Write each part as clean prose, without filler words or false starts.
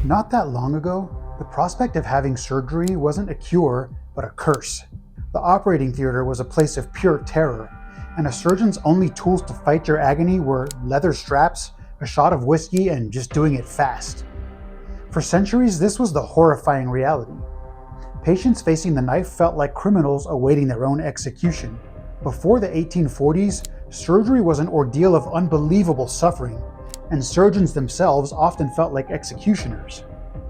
Not that long ago, the prospect of having surgery wasn't a cure, but a curse. The operating theater was a place of pure terror, and a surgeon's only tools to fight your agony were leather straps, a shot of whiskey, and just doing it fast. For centuries, this was the horrifying reality. Patients facing the knife felt like criminals awaiting their own execution. Before the 1840s, surgery was an ordeal of unbelievable suffering, and surgeons themselves often felt like executioners.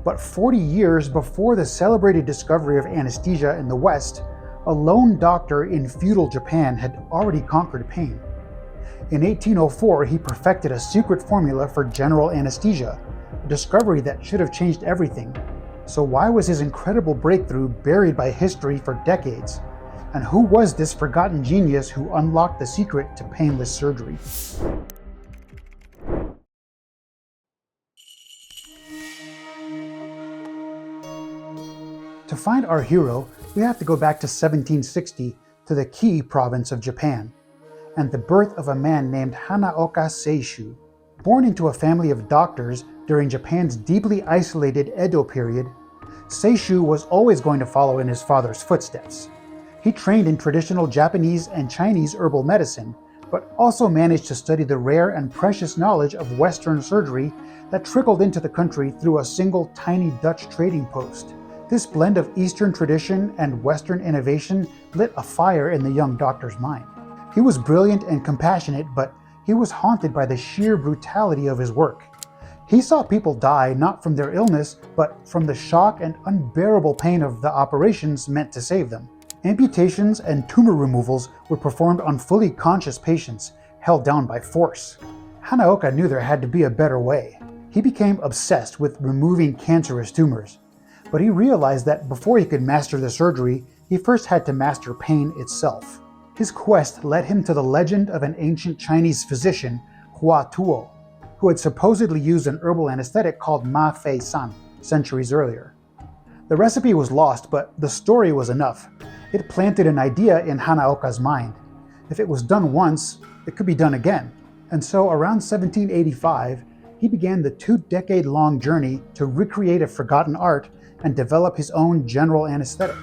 But 40 years before the celebrated discovery of anesthesia in the West, a lone doctor in feudal Japan had already conquered pain. In 1804, he perfected a secret formula for general anesthesia, a discovery that should have changed everything. So why was his incredible breakthrough buried by history for decades? And who was this forgotten genius who unlocked the secret to painless surgery? To find our hero, we have to go back to 1760 to the Ki province of Japan, and the birth of a man named Hanaoka Seishū. Born into a family of doctors during Japan's deeply isolated Edo period, Seishū was always going to follow in his father's footsteps. He trained in traditional Japanese and Chinese herbal medicine, but also managed to study the rare and precious knowledge of Western surgery that trickled into the country through a single tiny Dutch trading post. This blend of Eastern tradition and Western innovation lit a fire in the young doctor's mind. He was brilliant and compassionate, but he was haunted by the sheer brutality of his work. He saw people die not from their illness, but from the shock and unbearable pain of the operations meant to save them. Amputations and tumor removals were performed on fully conscious patients, held down by force. Hanaoka knew there had to be a better way. He became obsessed with removing cancerous tumors. But he realized that before he could master the surgery, he first had to master pain itself. His quest led him to the legend of an ancient Chinese physician, Hua Tuo, who had supposedly used an herbal anesthetic called Ma Fei San centuries earlier. The recipe was lost, but the story was enough. It planted an idea in Hanaoka's mind. If it was done once, it could be done again. And so around 1785, he began the 2-decade-long journey to recreate a forgotten art and develop his own general anesthetic.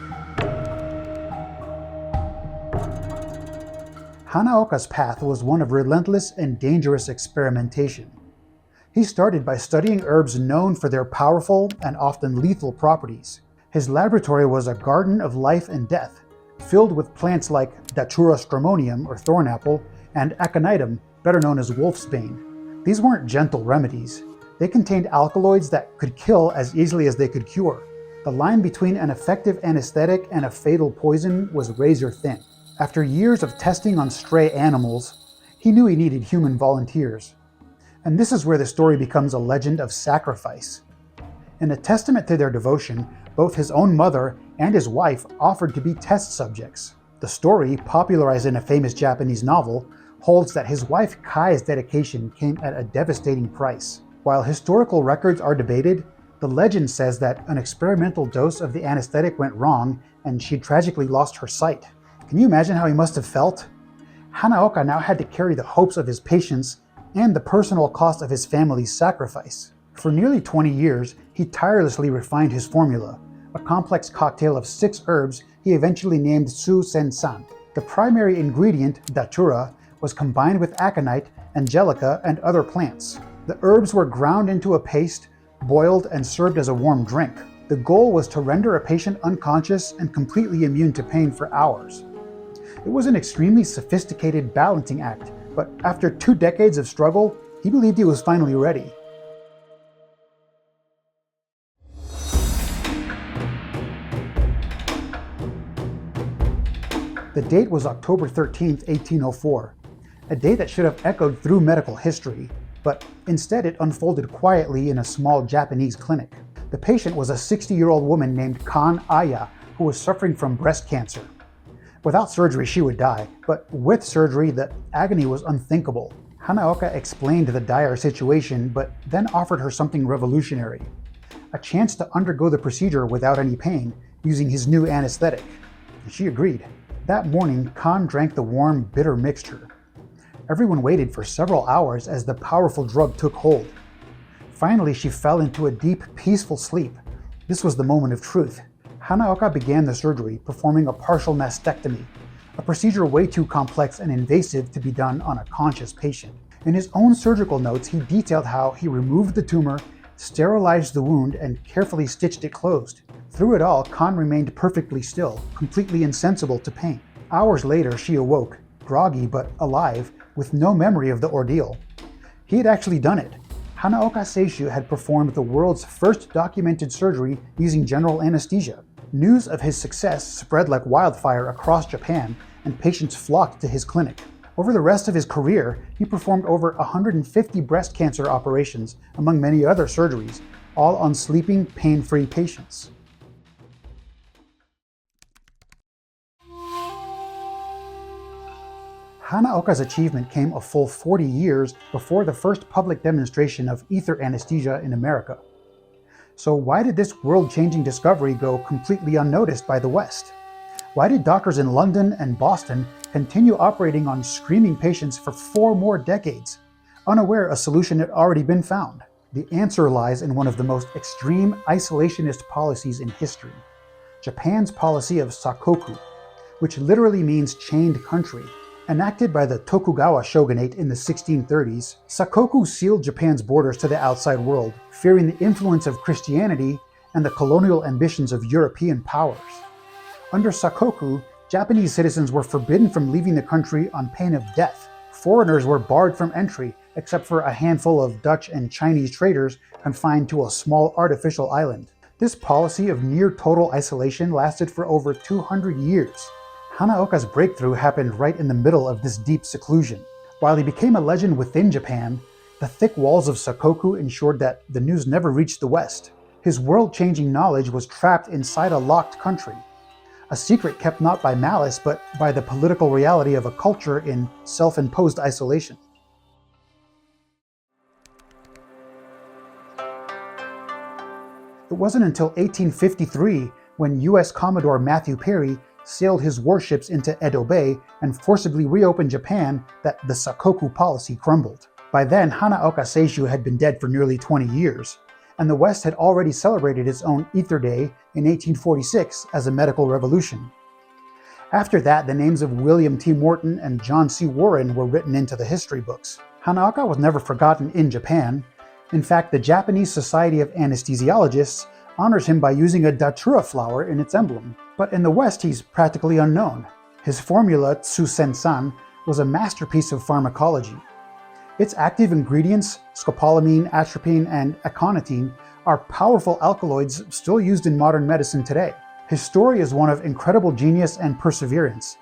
Hanaoka's path was one of relentless and dangerous experimentation. He started by studying herbs known for their powerful and often lethal properties. His laboratory was a garden of life and death, filled with plants like Datura stramonium, or thornapple, and aconitum, better known as wolfsbane. These weren't gentle remedies. They contained alkaloids that could kill as easily as they could cure. The line between an effective anesthetic and a fatal poison was razor thin. After years of testing on stray animals, he knew he needed human volunteers. And this is where the story becomes a legend of sacrifice. In a testament to their devotion, both his own mother and his wife offered to be test subjects. The story, popularized in a famous Japanese novel, holds that his wife Kai's dedication came at a devastating price. While historical records are debated, the legend says that an experimental dose of the anesthetic went wrong and she tragically lost her sight. Can you imagine how he must have felt? Hanaoka now had to carry the hopes of his patients and the personal cost of his family's sacrifice. For nearly 20 years, he tirelessly refined his formula, a complex cocktail of 6 herbs he eventually named Su Sen San. The primary ingredient, datura, was combined with aconite, angelica, and other plants. The herbs were ground into a paste, boiled, and served as a warm drink. The goal was to render a patient unconscious and completely immune to pain for hours. It was an extremely sophisticated balancing act, but after 2 decades of struggle, he believed he was finally ready. The date was October 13, 1804, a day that should have echoed through medical history, but instead it unfolded quietly in a small Japanese clinic. The patient was a 60-year-old woman named Kan Aya, who was suffering from breast cancer. Without surgery, she would die, but with surgery, the agony was unthinkable. Hanaoka explained the dire situation, but then offered her something revolutionary: a chance to undergo the procedure without any pain, using his new anesthetic. She agreed. That morning, Kan drank the warm, bitter mixture. Everyone waited for several hours as the powerful drug took hold. Finally, she fell into a deep, peaceful sleep. This was the moment of truth. Hanaoka began the surgery, performing a partial mastectomy, a procedure way too complex and invasive to be done on a conscious patient. In his own surgical notes, he detailed how he removed the tumor, sterilized the wound, and carefully stitched it closed. Through it all, Khan remained perfectly still, completely insensible to pain. Hours later, she awoke, groggy but alive, with no memory of the ordeal. He had actually done it. Hanaoka Seishū had performed the world's first documented surgery using general anesthesia. News of his success spread like wildfire across Japan, and patients flocked to his clinic. Over the rest of his career, he performed over 150 breast cancer operations, among many other surgeries, all on sleeping, pain-free patients. Hanaoka's achievement came a full 40 years before the first public demonstration of ether anesthesia in America. So why did this world-changing discovery go completely unnoticed by the West? Why did doctors in London and Boston continue operating on screaming patients for 4 more decades, unaware a solution had already been found? The answer lies in one of the most extreme isolationist policies in history, Japan's policy of sakoku, which literally means chained country. Enacted by the Tokugawa shogunate in the 1630s, sakoku sealed Japan's borders to the outside world, fearing the influence of Christianity and the colonial ambitions of European powers. Under sakoku, Japanese citizens were forbidden from leaving the country on pain of death. Foreigners were barred from entry, except for a handful of Dutch and Chinese traders confined to a small artificial island. This policy of near-total isolation lasted for over 200 years. Hanaoka's breakthrough happened right in the middle of this deep seclusion. While he became a legend within Japan, the thick walls of sakoku ensured that the news never reached the West. His world-changing knowledge was trapped inside a locked country, a secret kept not by malice but by the political reality of a culture in self-imposed isolation. It wasn't until 1853 when U.S. Commodore Matthew Perry sailed his warships into Edo Bay and forcibly reopened Japan that the sakoku policy crumbled. By then, Hanaoka Seishū had been dead for nearly 20 years, and the West had already celebrated its own Ether Day in 1846 as a medical revolution. After that, the names of William T. Morton and John C. Warren were written into the history books. Hanaoka was never forgotten in Japan. In fact, the Japanese Society of Anesthesiologists honors him by using a datura flower in its emblem. But in the West, he's practically unknown. His formula, Tsusen-san, was a masterpiece of pharmacology. Its active ingredients, scopolamine, atropine, and aconitine, are powerful alkaloids still used in modern medicine today. His story is one of incredible genius and perseverance,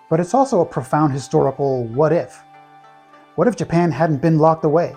but it's also a profound historical what if. What if Japan hadn't been locked away?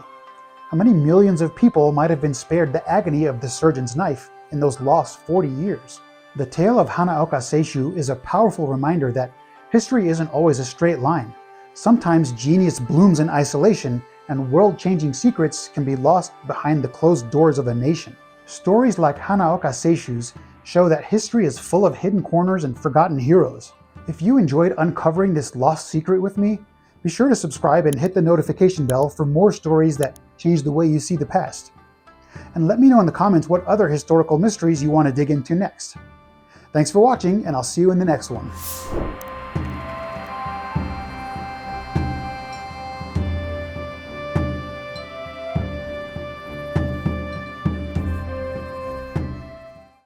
How many millions of people might have been spared the agony of the surgeon's knife in those lost 40 years? The tale of Hanaoka Seishū is a powerful reminder that history isn't always a straight line. Sometimes genius blooms in isolation, and world-changing secrets can be lost behind the closed doors of a nation. Stories like Hanaoka Seishū's show that history is full of hidden corners and forgotten heroes. If you enjoyed uncovering this lost secret with me, be sure to subscribe and hit the notification bell for more stories that change the way you see the past. And let me know in the comments what other historical mysteries you want to dig into next. Thanks for watching, and I'll see you in the next one.